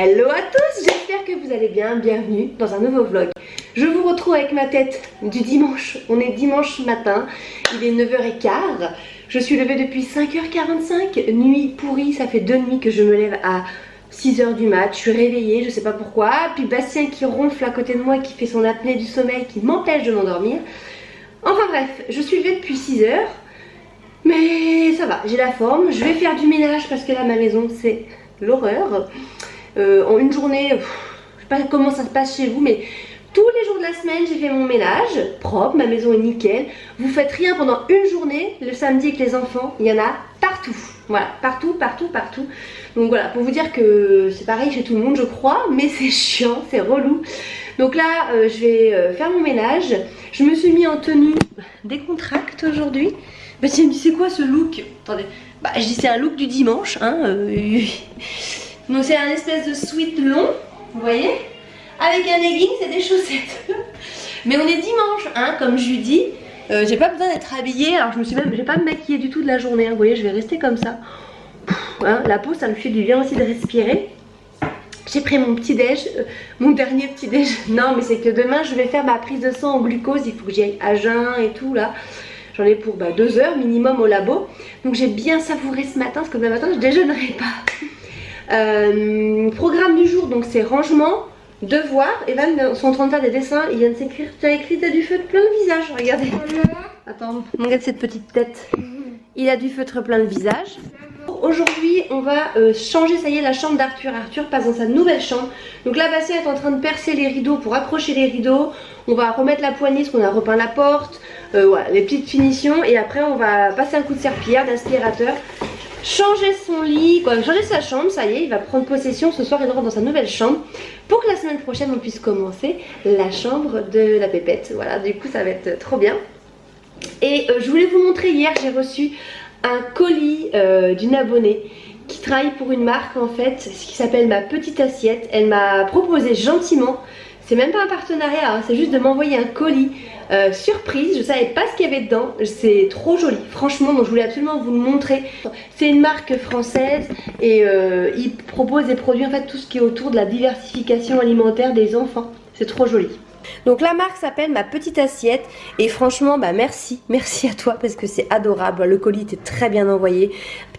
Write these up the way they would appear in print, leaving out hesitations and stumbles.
Hello à tous, j'espère que vous allez bien, bienvenue dans un nouveau vlog. Je vous retrouve avec ma tête du dimanche, on est dimanche matin, il est 9h15. Je suis levée depuis 5h45, nuit pourrie, ça fait 2 nuits que je me lève à 6h du mat, je suis réveillée, je sais pas pourquoi. Puis Bastien qui ronfle à côté de moi, qui fait son apnée du sommeil, qui m'empêche de m'endormir. Enfin bref, je suis levée depuis 6h, mais ça va, j'ai la forme. Je vais faire du ménage parce que là ma maison c'est l'horreur. En une journée, je sais pas comment ça se passe chez vous, mais tous les jours de la semaine j'ai fait mon ménage propre, ma maison est nickel. Vous faites rien pendant une journée, le samedi avec les enfants, il y en a partout. Voilà, partout. Donc voilà, pour vous dire que c'est pareil chez tout le monde je crois, mais c'est chiant, c'est relou. Donc là je vais faire mon ménage. Je me suis mis en tenue décontracte aujourd'hui. Bah tiens, c'est quoi ce look? Attendez, bah je dis c'est un look du dimanche hein. Donc c'est un espèce de sweat long, vous voyez, avec un legging, c'est des chaussettes. Mais on est dimanche, hein, comme je lui dis. J'ai pas besoin d'être habillée, alors je vais pas me maquiller du tout de la journée, hein, vous voyez, je vais rester comme ça. Hein, la peau, ça me fait du bien aussi de respirer. J'ai pris mon petit déj, mon dernier petit déj. Non, mais c'est que demain je vais faire ma prise de sang au glucose, il faut que j'y aille à jeun et tout là. J'en ai pour 2 heures minimum au labo. Donc j'ai bien savouré ce matin, parce que demain matin je déjeunerai pas. Programme du jour, donc c'est rangement, devoir. Evan sont en train de faire des dessins, il vient de s'écrire, tu as écrit, t'as du feutre plein le visage, regardez. Attends, regarde cette petite tête. Il a du feutre plein le visage. Aujourd'hui on va changer, ça y est, la chambre d'Arthur. Arthur passe dans sa nouvelle chambre. Donc là Bastien est en train de percer les rideaux pour accrocher les rideaux. On va remettre la poignée parce qu'on a repeint la porte. Voilà, les petites finitions. Et après on va passer un coup de serpillière, d'aspirateur. Changer son lit, quoi, changer sa chambre, ça y est, il va prendre possession ce soir, il rentre dans sa nouvelle chambre pour que la semaine prochaine on puisse commencer la chambre de la pépette. Voilà, du coup ça va être trop bien. Et je voulais vous montrer, hier j'ai reçu un colis d'une abonnée qui travaille pour une marque en fait, qui s'appelle Ma Petite Assiette. Elle m'a proposé gentiment, c'est même pas un partenariat, hein, c'est juste de m'envoyer un colis surprise. Je savais pas ce qu'il y avait dedans, c'est trop joli franchement, donc je voulais absolument vous le montrer. C'est une marque française et ils proposent des produits en fait, tout ce qui est autour de la diversification alimentaire des enfants, c'est trop joli. Donc la marque s'appelle Ma Petite Assiette et franchement bah merci à toi parce que c'est adorable, le colis était très bien envoyé,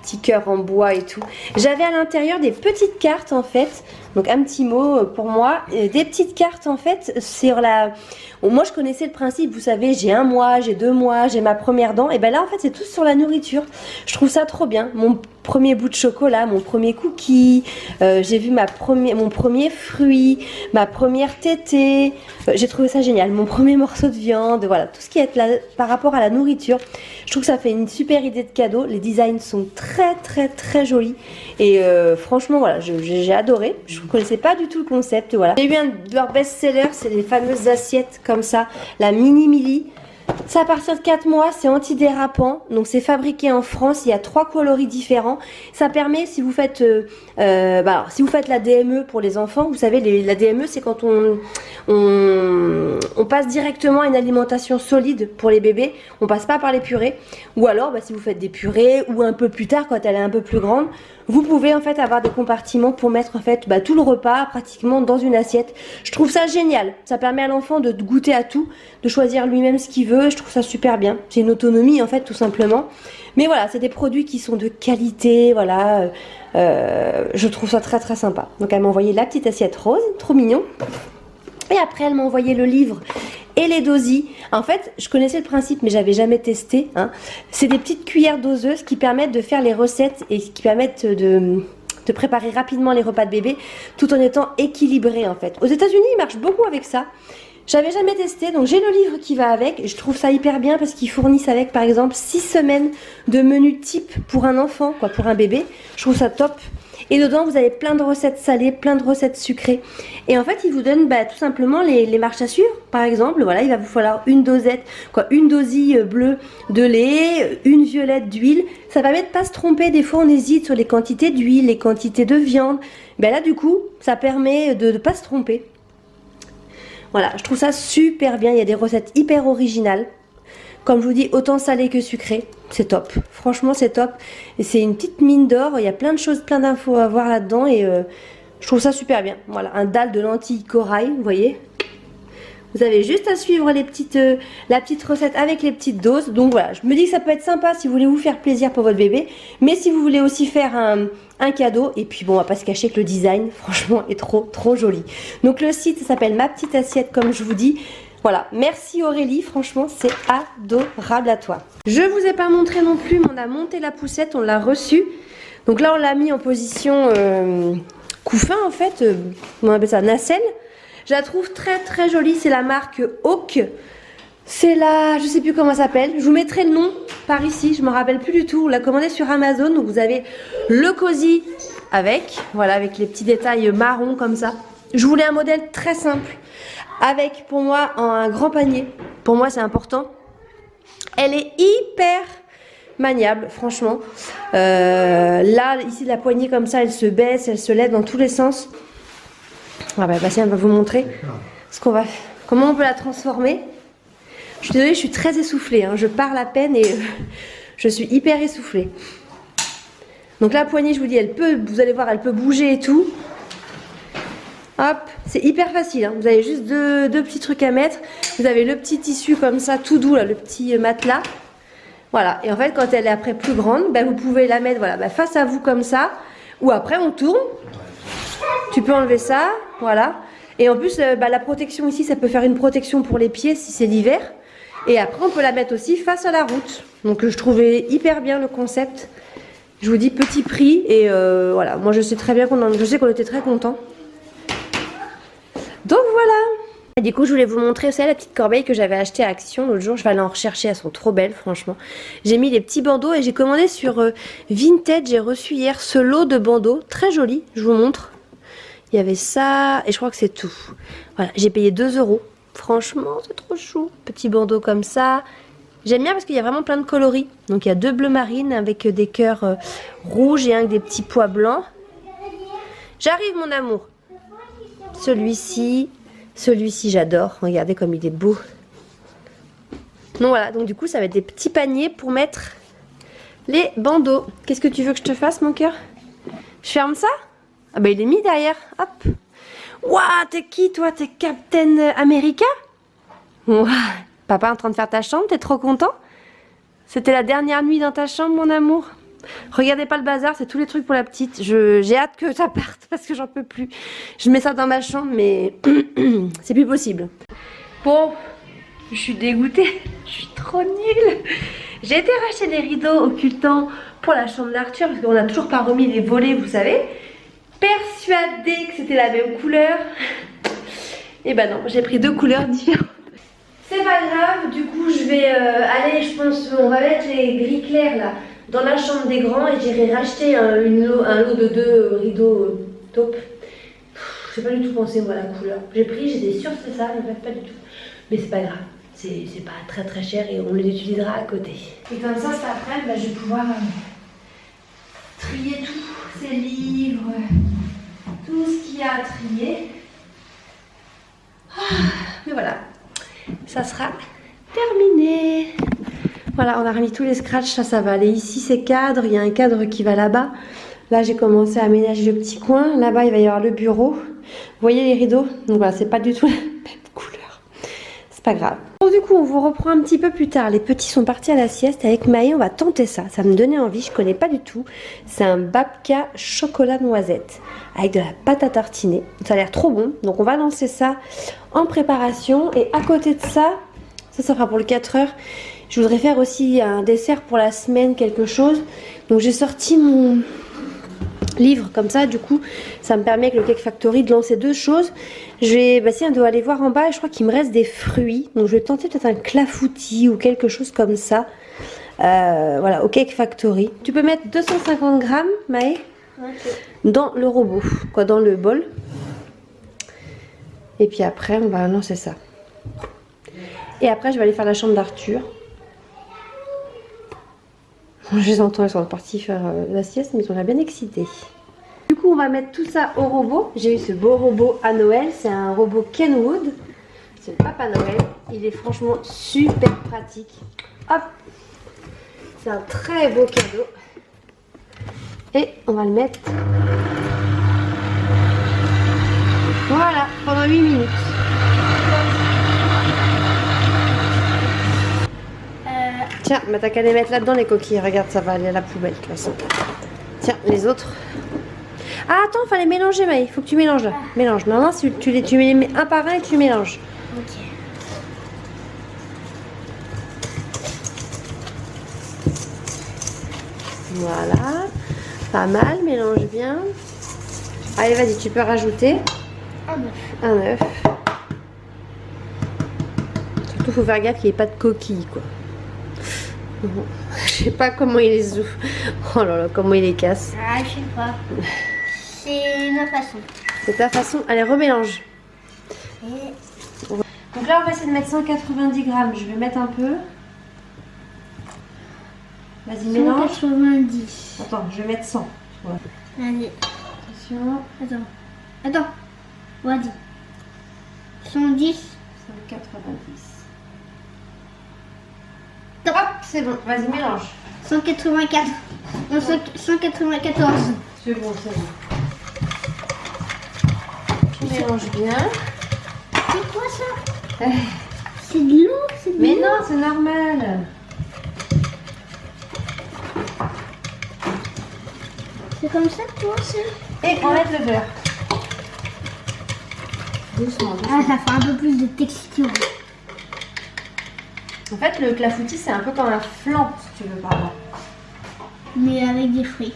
petit cœur en bois et tout. J'avais à l'intérieur des petites cartes en fait, donc un petit mot pour moi, des petites cartes en fait sur la... Moi je connaissais le principe, vous savez, j'ai 1 mois, j'ai 2 mois, j'ai ma première dent, et ben là en fait c'est tout sur la nourriture. Je trouve ça trop bien, mon premier bout de chocolat, mon premier cookie, j'ai vu mon premier fruit, ma première tétée, j'ai trouvé ça génial, mon premier morceau de viande, voilà, tout ce qui est là par rapport à la nourriture. Je trouve que ça fait une super idée de cadeau, les designs sont très jolis et franchement voilà, j'ai adoré. Je ne connaissais pas du tout le concept, voilà. J'ai eu un de leurs best-sellers, c'est les fameuses assiettes comme ça, la Mini Milli. Ça à partir de 4 mois, c'est antidérapant, donc c'est fabriqué en France, il y a 3 coloris différents. Ça permet, si vous faites si vous faites la DME pour les enfants, vous savez la DME c'est quand on passe directement à une alimentation solide pour les bébés, on passe pas par les purées. Ou alors si vous faites des purées ou un peu plus tard quand elle est un peu plus grande, vous pouvez en fait avoir des compartiments pour mettre en fait tout le repas pratiquement dans une assiette. Je trouve ça génial, ça permet à l'enfant de goûter à tout, de choisir lui-même ce qu'il veut. Je trouve ça super bien, c'est une autonomie en fait tout simplement. Mais voilà, c'est des produits qui sont de qualité, voilà, je trouve ça très sympa. Donc elle m'a envoyé la petite assiette rose, trop mignon. Et après elle m'a envoyé le livre et les dosis. En fait je connaissais le principe mais j'avais jamais testé hein. C'est des petites cuillères doseuses qui permettent de faire les recettes et qui permettent de préparer rapidement les repas de bébé tout en étant équilibré en fait. Aux États-Unis ils marchent beaucoup avec ça. J'avais jamais testé, donc j'ai le livre qui va avec. Je trouve ça hyper bien parce qu'ils fournissent avec par exemple 6 semaines de menu type pour un enfant, quoi, pour un bébé. Je trouve ça top. Et dedans vous avez plein de recettes salées, plein de recettes sucrées. Et en fait ils vous donnent tout simplement les marches à suivre. Par exemple, voilà, il va vous falloir une dosette, une dosie bleue de lait, une violette d'huile. Ça permet de pas se tromper, des fois on hésite sur les quantités d'huile, les quantités de viande. Là du coup, ça permet de ne pas se tromper. Voilà, je trouve ça super bien, il y a des recettes hyper originales. Comme je vous dis, autant salé que sucré, c'est top. Franchement, c'est top. Et c'est une petite mine d'or, il y a plein de choses, plein d'infos à voir là-dedans. Et Je trouve ça super bien. Voilà, un dalle de lentilles corail, vous voyez. Vous avez juste à suivre les la petite recette avec les petites doses. Donc voilà, je me dis que ça peut être sympa si vous voulez vous faire plaisir pour votre bébé. Mais si vous voulez aussi faire un cadeau. Et puis bon, on va pas se cacher que le design, franchement, est trop joli. Donc le site s'appelle Ma Petite Assiette, comme je vous dis. Voilà, merci Aurélie, franchement, c'est adorable à toi. Je vous ai pas montré non plus, mais on a monté la poussette, on l'a reçue. Donc là, on l'a mis en position couffin, en fait. On appelle ça nacelle. Je la trouve très jolie, c'est la marque Hawk. C'est la, je sais plus comment ça s'appelle. Je vous mettrai le nom par ici, je me rappelle plus du tout. On l'a commandé sur Amazon, donc vous avez le cosy avec, voilà, avec les petits détails marron comme ça. Je voulais un modèle très simple, avec pour moi un grand panier. Pour moi c'est important. Elle est hyper maniable, franchement. Là, ici la poignée comme ça, elle se baisse, elle se lève dans tous les sens. Ah bah Bastien va vous montrer ce qu'on va, comment on peut la transformer. Je suis désolée, je suis très essoufflée, hein. Je parle à peine et je suis hyper essoufflée. Donc la poignée, je vous dis, elle peut, vous allez voir, elle peut bouger et tout. Hop, c'est hyper facile, hein. Vous avez juste deux petits trucs à mettre. Vous avez le petit tissu comme ça, tout doux, là, le petit matelas. Voilà, et en fait, quand elle est après plus grande, bah, vous pouvez la mettre voilà, bah, face à vous comme ça. Ou après, on tourne. Tu peux enlever ça, voilà. Et en plus, bah, la protection ici, ça peut faire une protection pour les pieds si c'est l'hiver. Et après, on peut la mettre aussi face à la route. Donc, je trouvais hyper bien le concept. Je vous dis petit prix et voilà. Moi, je sais très bien je sais qu'on était très contents. Donc voilà. Et du coup, je voulais vous montrer aussi la petite corbeille que j'avais achetée à Action l'autre jour. Je vais aller en rechercher, elles sont trop belles, franchement. J'ai mis les petits bandeaux et j'ai commandé sur Vinted. J'ai reçu hier ce lot de bandeaux, très joli. Je vous montre. Il y avait ça et je crois que c'est tout. Voilà, j'ai payé 2 €. Franchement, c'est trop chou. Petit bandeau comme ça. J'aime bien parce qu'il y a vraiment plein de coloris. Donc il y a 2 bleus marines avec des cœurs rouges et un avec des petits pois blancs. J'arrive mon amour. Celui-ci j'adore. Regardez comme il est beau. Donc voilà, donc du coup ça va être des petits paniers pour mettre les bandeaux. Qu'est-ce que tu veux que je te fasse mon cœur? Je ferme ça? Ah bah il est mis derrière, hop. Waouh, t'es qui toi? T'es Captain America? Waouh, papa en train de faire ta chambre, t'es trop content? C'était la dernière nuit dans ta chambre mon amour. Regardez pas le bazar, c'est tous les trucs pour la petite. J'ai hâte que ça parte parce que j'en peux plus. Je mets ça dans ma chambre mais c'est plus possible. Bon, je suis dégoûtée, je suis trop nulle. J'ai été racheter des rideaux occultants pour la chambre d'Arthur parce qu'on n'a toujours pas remis les volets, vous savez. Persuadée que c'était la même couleur. Et bah non, j'ai pris 2 couleurs différentes. C'est pas grave, du coup je vais aller, je pense, on va mettre les gris clairs là dans la chambre des grands et j'irai racheter un lot de 2 rideaux taupe. Je sais pas du tout pensé moi la couleur. J'ai pris, j'étais sûre que c'était ça, mais pas du tout. Mais c'est pas grave, c'est pas très cher et on les utilisera à côté. Et comme ça cet après-midi, bah, je vais pouvoir trier tous ces livres, tout ce qu'il y a à trier. Mais voilà, ça sera terminé. Voilà, on a remis tous les scratchs, ça va aller ici, ces cadres. Il y a un cadre qui va là-bas. Là, j'ai commencé à aménager le petit coin. Là-bas, il va y avoir le bureau. Vous voyez les rideaux? Donc voilà, c'est pas du tout la même couleur. C'est pas grave. Bon, du coup, on vous reprend un petit peu plus tard. Les petits sont partis à la sieste. Avec Maë, on va tenter ça. Ça me donnait envie, je connais pas du tout. C'est un babka chocolat noisette avec de la pâte à tartiner. Ça a l'air trop bon. Donc on va lancer ça en préparation. Et à côté de ça, ça sera pour le 4 heures. Je voudrais faire aussi un dessert pour la semaine, quelque chose. Donc j'ai sorti mon livre comme ça, du coup ça me permet avec le Cake Factory de lancer 2 choses. Je vais, bah si, on doit aller voir en bas et je crois qu'il me reste des fruits. Donc je vais tenter peut-être un clafoutis ou quelque chose comme ça. Voilà, au Cake Factory. Tu peux mettre 250 grammes, Maë, dans le robot, quoi, dans le bol. Et puis après on va lancer ça. Et après je vais aller faire la chambre d'Arthur. Je les entends, ils sont partis faire la sieste, mais ils sont là bien excités. Du coup, on va mettre tout ça au robot. J'ai eu ce beau robot à Noël. C'est un robot Kenwood. C'est le Papa Noël. Il est franchement super pratique. Hop! C'est un très beau cadeau. Et on va le mettre Voilà, pendant 8 minutes. Tiens, bah t'as qu'à les mettre là-dedans les coquilles. Regarde, ça va aller à la poubelle de toute façon. Tiens, les autres. Ah, attends, fallait mélanger, Maï. Il faut que tu mélanges là. Mélange. Non, tu mets un par un et tu mélanges. Ok. Voilà. Pas mal, mélange bien. Allez, vas-y, tu peux rajouter un œuf. Surtout, faut faire gaffe qu'il n'y ait pas de coquilles, quoi. Bon. Je sais pas comment il les ouvre. Oh là là, comment il les casse. Ah, je sais pas. C'est ma façon. C'est ta façon. Allez, remélange. Et... Donc là, on va essayer de mettre 190 grammes. Je vais mettre un peu. Vas-y, mélange. 190. Attends, je vais mettre 100. Ouais. Allez. Attention. Attends. Vas-y. 110. 190. Top. Hop, c'est bon. Vas-y, mélange. 184. Non, 194. C'est bon, c'est bon. Tu mélanges bien. C'est quoi ça? C'est de l'eau? Mais non, c'est normal. C'est comme ça que toi, c'est? Et on met le beurre. Doucement, doucement. Ah, ça fait un peu plus de texture. En fait, le clafoutis, c'est un peu comme un flan, si tu veux, par là. Mais avec des fruits.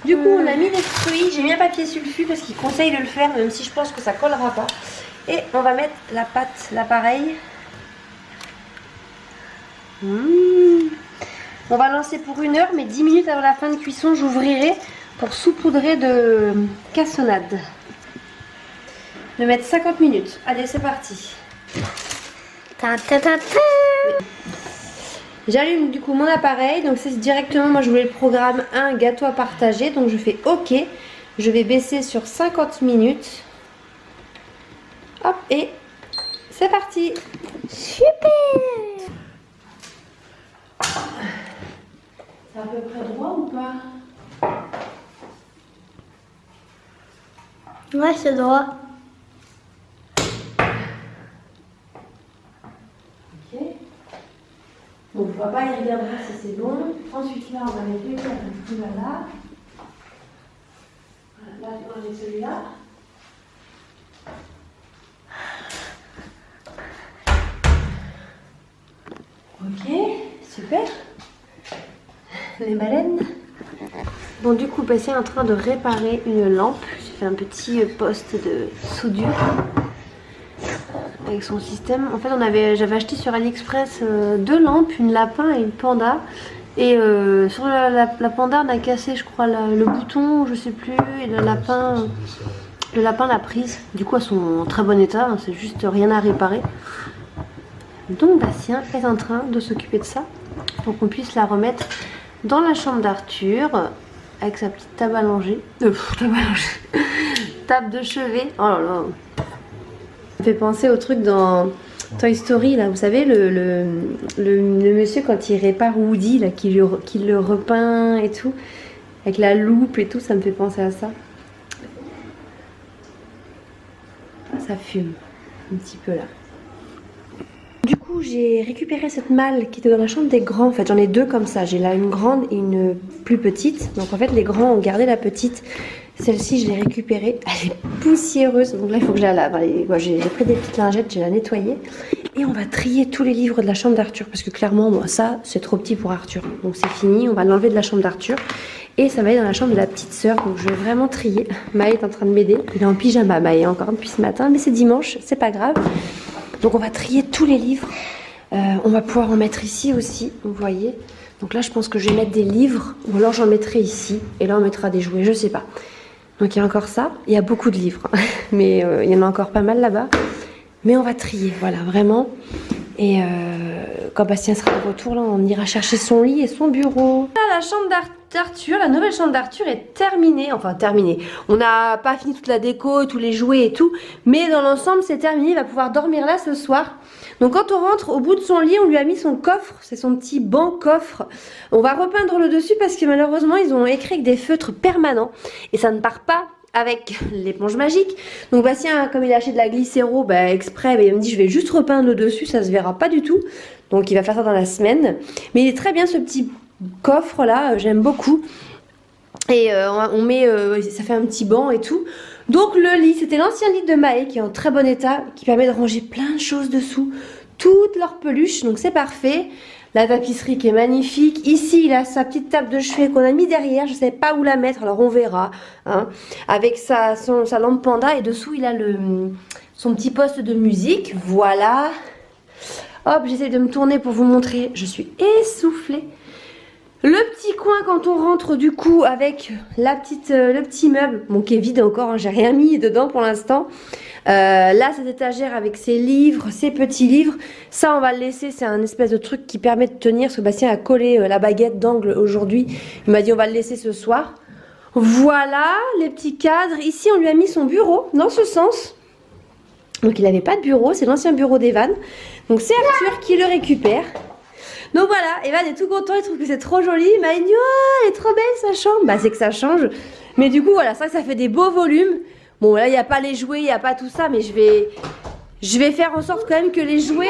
Du coup, on a mis les fruits. J'ai mis un papier sulfu parce qu'il conseille de le faire, même si je pense que ça collera pas. Et on va mettre la pâte, là pareil. On va lancer pour 1 heure, mais 10 minutes avant la fin de cuisson, j'ouvrirai pour saupoudrer de cassonade. De mettre 50 minutes. Allez, c'est parti. J'allume du coup mon appareil, donc c'est directement, moi je voulais le programme 1 gâteau à partager, donc je fais OK. Je vais baisser sur 50 minutes. Hop, et c'est parti. Super. C'est à peu près droit ou pas? Ouais, c'est droit. Ok. Donc papa il regardera si c'est bon. Ensuite là on va mettre le câble du coup là. Voilà, là j'ai celui-là. Ok, super. Les baleines. Bon du coup Bessie est en train de réparer une lampe. J'ai fait un petit poste de soudure avec son système. En fait j'avais acheté sur AliExpress 2 lampes, une lapin et une panda. Et sur la panda on a cassé je crois le bouton, je sais plus, et le lapin l'a prise. Du coup elles sont en très bon état, hein, c'est juste rien à réparer. Donc Bastien est en train de s'occuper de ça pour qu'on puisse la remettre dans la chambre d'Arthur avec sa petite table allongée. Table de chevet. Oh là là. Ça me fait penser au truc dans Toy Story là, vous savez le monsieur quand il répare Woody là, qui le repeint et tout, avec la loupe et tout, ça me fait penser à ça. Ça fume un petit peu là. Du coup, j'ai récupéré cette malle qui était dans la chambre des grands. En fait, j'en ai 2 comme ça. J'ai là une grande et une plus petite. Donc en fait, les grands ont gardé la petite. Celle-ci, je l'ai récupérée. Elle est poussiéreuse. Donc là, il faut que je la lave. Allez, j'ai pris des petites lingettes, j'ai la nettoyée. Et on va trier tous les livres de la chambre d'Arthur. Parce que clairement, moi, ça, c'est trop petit pour Arthur. Donc c'est fini. On va l'enlever de la chambre d'Arthur. Et ça va aller dans la chambre de la petite sœur. Donc je vais vraiment trier. Maë est en train de m'aider. Il est en pyjama, Maë, encore depuis ce matin. Mais c'est dimanche, c'est pas grave. Donc on va trier tous les livres. On va pouvoir en mettre ici aussi, vous voyez. Donc là je pense que je vais mettre des livres, ou alors j'en mettrai ici, et là on mettra des jouets, je sais pas. Donc il y a encore ça, il y a beaucoup de livres, mais il y en a encore pas mal là-bas. Mais on va trier, voilà, vraiment. Et quand Bastien sera de retour, là on ira chercher son lit et son bureau. Là, la chambre d'Arthur, la nouvelle chambre d'Arthur est terminée, enfin terminée. On n'a pas fini toute la déco, tous les jouets et tout, mais dans l'ensemble c'est terminé, il va pouvoir dormir là ce soir. Donc quand on rentre au bout de son lit, on lui a mis son coffre, c'est son petit banc coffre. On va repeindre le dessus parce que malheureusement ils ont écrit avec des feutres permanents et ça ne part pas avec l'éponge magique. Donc Bastien, comme il a acheté de la glycéro exprès, il me dit je vais juste repeindre le dessus, ça se verra pas du tout. Donc il va faire ça dans la semaine. Mais il est très bien ce petit coffre là, j'aime beaucoup. Et on met, ça fait un petit banc et tout. Donc le lit, c'était l'ancien lit de Maë qui est en très bon état, qui permet de ranger plein de choses dessous, toutes leurs peluches, donc c'est parfait. La tapisserie qui est magnifique. Ici, il a sa petite table de chevet qu'on a mis derrière, je ne sais pas où la mettre, alors on verra. Hein. Avec sa lampe panda et dessous, il a son petit poste de musique, voilà. Hop, j'essaie de me tourner pour vous montrer, je suis essoufflée. Le petit coin quand on rentre du coup avec le petit meuble, bon qui est vide encore, hein, j'ai rien mis dedans pour l'instant. Là cette étagère avec ses livres, ses petits livres, ça on va le laisser, c'est un espèce de truc qui permet de tenir. Sébastien a collé la baguette d'angle aujourd'hui, il m'a dit on va le laisser ce soir. Voilà les petits cadres, ici on lui a mis son bureau dans ce sens. Donc il n'avait pas de bureau, c'est l'ancien bureau d'Evan. Donc c'est Arthur qui le récupère. Donc voilà, Evan est tout content, il trouve que c'est trop joli. Il m'a dit, oh, elle est trop belle sa chambre. Bah c'est que ça change. Mais du coup voilà, ça fait des beaux volumes. Bon là il n'y a pas les jouets, il n'y a pas tout ça, mais je vais faire en sorte quand même que les jouets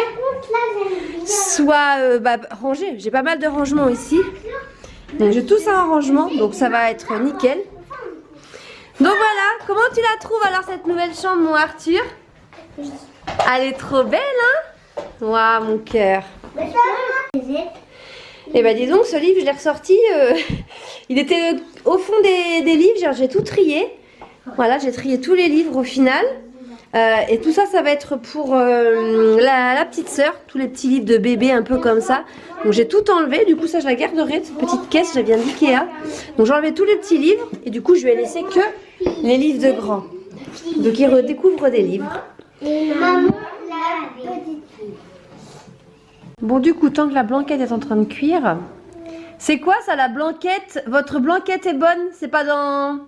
soient rangés. J'ai pas mal de rangements ici. Donc j'ai tout ça en rangement, donc ça va être nickel. Donc voilà, comment tu la trouves alors cette nouvelle chambre mon Arthur? Elle est trop belle hein? Waouh mon cœur. Et bah dis donc ce livre je l'ai ressorti, il était au fond des livres, j'ai tout trié. Voilà, j'ai trié tous les livres au final. Et tout ça, ça va être pour la petite sœur, tous les petits livres de bébé un peu comme ça. Donc j'ai tout enlevé, du coup ça je la garderai, cette petite caisse, je viens d'Ikea. Donc j'ai enlevé tous les petits livres et du coup je vais laisser que les livres de grands. Donc ils redécouvrent des livres. Bon du coup, tant que la blanquette est en train de cuire, c'est quoi ça la blanquette? Votre blanquette est bonne? C'est pas dans...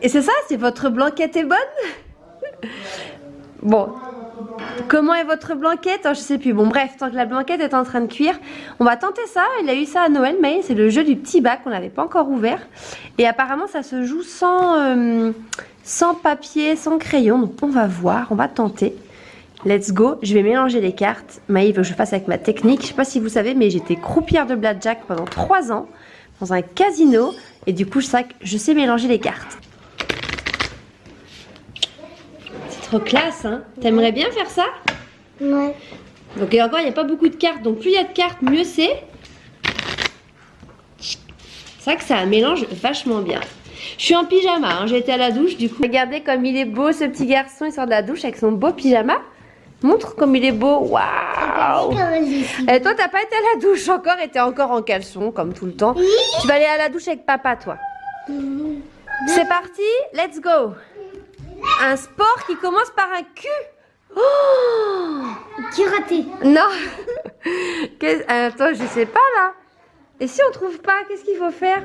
Et c'est ça, c'est votre blanquette est bonne? Bon, comment est votre blanquette? Oh, je sais plus. Bon bref, tant que la blanquette est en train de cuire, on va tenter ça. Il a eu ça à Noël, mais c'est le jeu du petit bac, on n'avait pas encore ouvert. Et apparemment ça se joue sans papier, sans crayon. Donc on va voir, on va tenter. Let's go, je vais mélanger les cartes. Maï veut que je fasse avec ma technique. Je sais pas si vous savez, mais j'étais croupière de blackjack pendant 3 ans dans un casino. Et du coup, je sais mélanger les cartes. C'est trop classe, hein? T'aimerais bien faire ça? Ouais. Donc et encore, il n'y a pas beaucoup de cartes. Donc plus il y a de cartes, mieux c'est. C'est vrai que ça mélange vachement bien. Je suis en pyjama, hein. J'ai été à la douche du coup. Regardez comme il est beau ce petit garçon, il sort de la douche avec son beau pyjama. Montre comme il est beau, waouh! Et toi t'as pas été à la douche encore et t'es encore en caleçon comme tout le temps. Tu vas aller à la douche avec papa toi. C'est parti, let's go! Un sport qui commence par un Q. Oh! Karaté. Non! Attends, je sais pas là. Et si on trouve pas, qu'est-ce qu'il faut faire?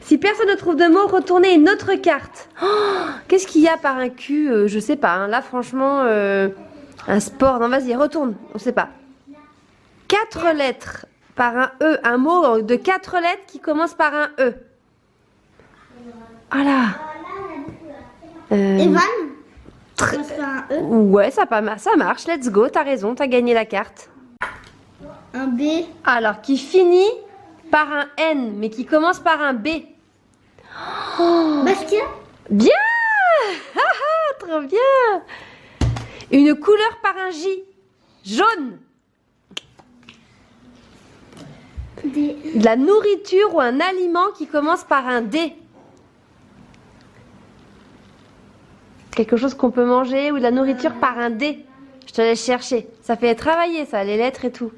Si personne ne trouve de mots, retournez une autre carte. Oh, qu'est-ce qu'il y a par un Q? Je sais pas. Hein. Là, franchement, un sport. Non, vas-y, retourne. On sait pas. 4 lettres par un E. Un mot de 4 lettres qui commence par un E. Ah là. Evan. Commence par un E. Ouais, ça marche. Let's go. T'as raison. T'as gagné la carte. Un B. Alors, qui finit par un N, mais qui commence par un B. Oh. Bastien. Bien. Trop bien. Une couleur par un J. Jaune. D. De la nourriture ou un aliment qui commence par un D. Quelque chose qu'on peut manger ou de la nourriture par un D. Je te laisse chercher. Ça fait travailler ça, les lettres et tout.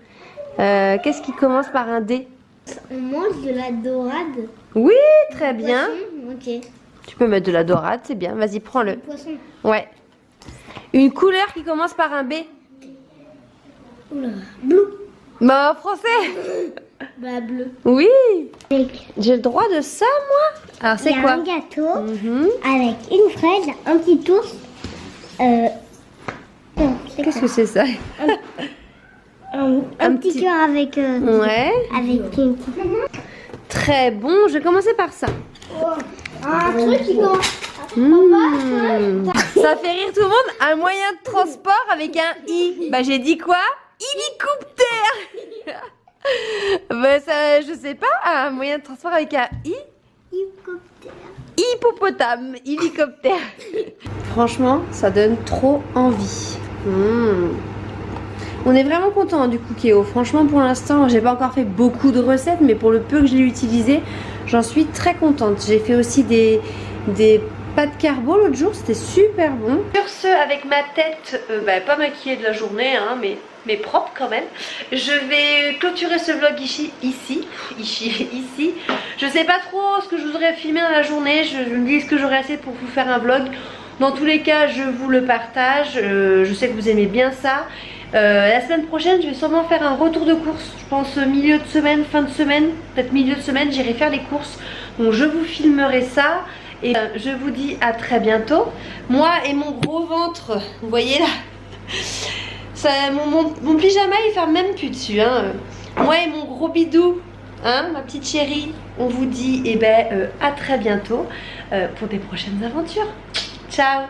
Qu'est-ce qui commence par un D? On mange de la dorade. Oui, très bien. Poisson, ok. Tu peux mettre de la dorade, c'est bien. Vas-y, prends-le. Poisson. Ouais. Une couleur qui commence par un B. Oula. Bleu. Bah, en français. Bah, bleu. Oui. J'ai le droit de ça, moi. Alors, c'est quoi? Un gâteau avec une fraise, un petit ours. Qu'est-ce que c'est ça? Un petit cœur avec, ouais. avec une... Très bon, je vais commencer par ça. Un truc qui commence. Ça fait rire tout le monde. Un moyen de transport avec un I. Bah j'ai dit quoi? Hélicoptère. Bah ça, je sais pas. Un moyen de transport avec un I. Hippopotame, hélicoptère. Franchement, ça donne trop envie. On est vraiment content du Cookéo. Franchement, pour l'instant, j'ai pas encore fait beaucoup de recettes, mais pour le peu que je l'ai utilisé, j'en suis très contente. J'ai fait aussi des pâtes carbo l'autre jour, c'était super bon. Sur ce, avec ma tête, pas maquillée de la journée, hein, mais propre quand même, je vais clôturer ce vlog ici. Je sais pas trop ce que je voudrais filmer dans la journée. Je me dis, est-ce que j'aurai assez pour vous faire un vlog? Dans tous les cas, je vous le partage. Je sais que vous aimez bien ça. La semaine prochaine, je vais sûrement faire un retour de course. Je pense milieu de semaine, fin de semaine, peut-être milieu de semaine, j'irai faire les courses. Donc je vous filmerai ça. Et je vous dis à très bientôt. Moi et mon gros ventre, vous voyez là, ça, mon pyjama il ferme même plus dessus. Hein. Moi et mon gros bidou, hein, ma petite chérie, on vous dit à très bientôt pour des prochaines aventures. Ciao.